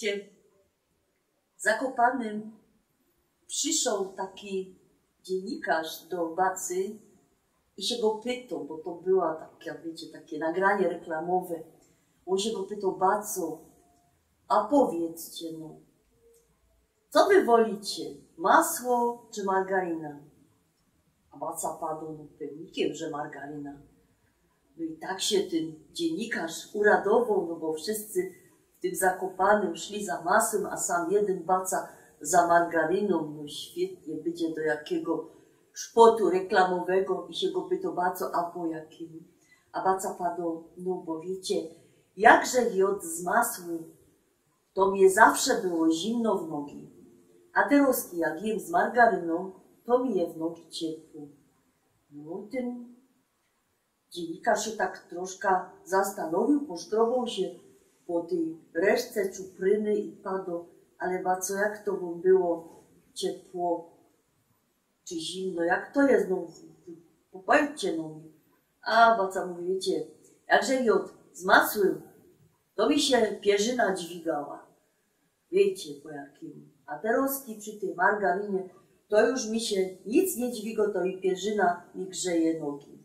Widzicie, w Zakopanem przyszedł taki dziennikarz do Bacy i się go pytał, bo to była taka, wiecie, takie nagranie reklamowe. On się go pytał: Baco, a powiedzcie, no, co wy wolicie, masło czy margarina? A Baca padł, no pewnikiem, że margarina. No i tak się ten dziennikarz uradował, no bo wszyscy w tym Zakopanem szli za masłem, a sam jeden Baca za margaryną. No świetnie, będzie do jakiego szpotu reklamowego i się go pytał: Baco, a po jakim? A Baca padł, no bo wiecie, jakże jod z masłem, to mnie zawsze było zimno w nogi, a teraz jak jem z margaryną, to mi je w nogi ciepło. No ten dziennikarz się tak troszkę zastanowił, poszkrobał się po tej resztce czupryny i padł: ale Baco, jak to wam było ciepło czy zimno, jak to jest, no popatrzcie no mi. A Baca mówi: wiecie, jakże jod z masłem, to mi się pierzyna dźwigała. Wiecie po jakim. A teraz przy tej margarinie to już mi się nic nie dźwiga, to i pierzyna mi grzeje nogi.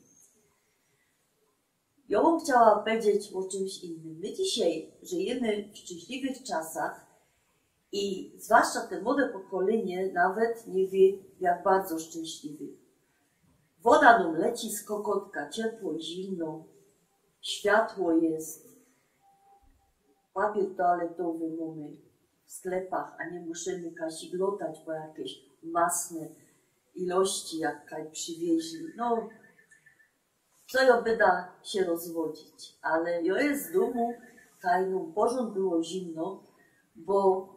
Ja bym chciała powiedzieć o czymś innym. My dzisiaj żyjemy w szczęśliwych czasach i zwłaszcza te młode pokolenie nawet nie wie, jak bardzo szczęśliwy. Woda nam leci z kokotka, ciepło, zimno, światło jest, papier toaletowy mamy w sklepach, a nie musimy kasi glotać po jakieś masne ilości, jak kaj przywieźli. No, co ja będę się rozwodzić, ale ja jest z domu, kaj no porząd było zimno, bo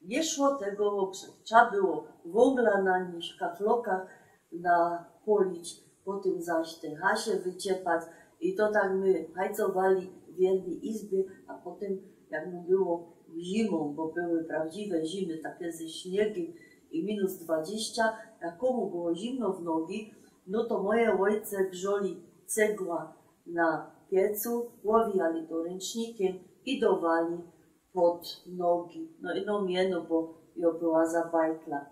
nie szło tego, trzeba było węgla nanieść, kafloka napolić, potem zaś te hasie wyciepać i to tak my hajcowali w jednej izbie, a potem jak no było zimą, bo były prawdziwe zimy, takie ze śniegiem i minus 20, jak komu było zimno w nogi, no to moje ojce grzoli cegła na piecu, łowiali to ręcznikiem i dawali pod nogi. No i no mnie, no bo ja była za bajtla.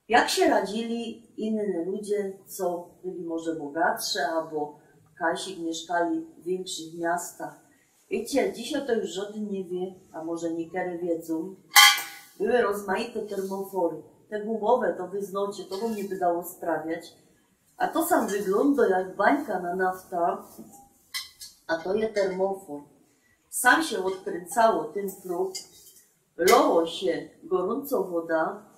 Jak się radzili inni ludzie, co byli może bogatsze, albo kasik mieszkali w większych miastach? Wiecie, dzisiaj to już żaden nie wie, a może niektórzy wiedzą, były rozmaite termofory. Te gumowe, to wy znacie, to wam nie by dało sprawiać. A to sam wygląda jak bańka na nafta, a to jest termofor. Sam się odkręcało ten próg, lało się gorąco woda,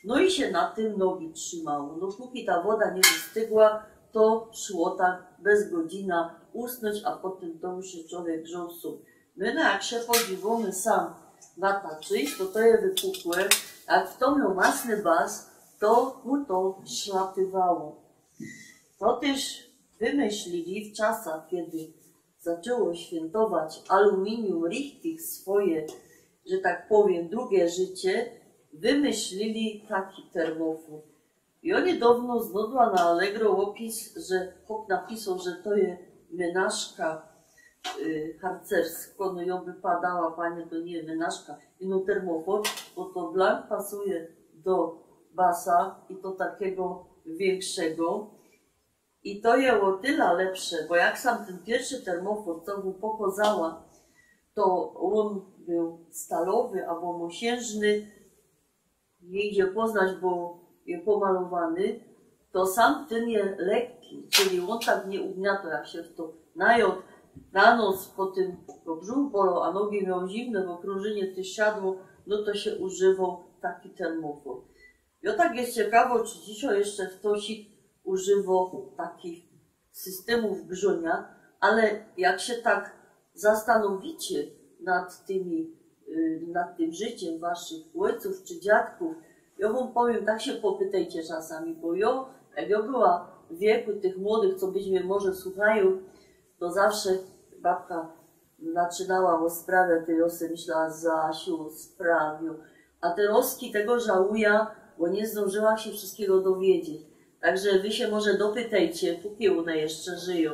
no i się na tym nogi trzymało. No póki ta woda nie wystygła, to szło tak bez godzina usnąć, a potem to już się człowiek grzał sup. My no jak się podziwamy sam nataczyć, to jest wypukłe, jak w to miał masny bas, to mu to szlapywało. To też wymyślili w czasach, kiedy zaczęło świętować aluminium richtig swoje, że tak powiem, drugie życie, wymyślili taki termofor. I oni dawno znodła na Allegro opis, że chłop napisał, że to jest menażka harcerska, no ją wypadała, panie, to nie menażka, i no termofor, bo to blank pasuje do basa i to takiego większego. I to jest o tyle lepsze, bo jak sam ten pierwszy termofor, co mu pokazała, to on był stalowy albo mosiężny, nie idzie poznać, bo jest pomalowany, to sam ten jest lekki, czyli on tak nie ugniata, jak się w to najadł na noc, potem go brzuch bolał, a nogi miał zimne, bo krążenie też siadło, no to się używał taki termofor. Ja tak jest ciekawo, czy dzisiaj jeszcze ktoś używał takich systemów grzonia, ale jak się tak zastanowicie nad tym życiem waszych ojców czy dziadków, ja wam powiem, tak się popytajcie czasami, bo jak ja była w wieku tych młodych, co być mnie może słuchają, to zawsze babka zaczynała o sprawie tej osy, myślała: Zasiu, sprawił. A te roski tego żałuję, bo nie zdążyła się wszystkiego dowiedzieć. Także wy się może dopytajcie, póki one jeszcze żyją.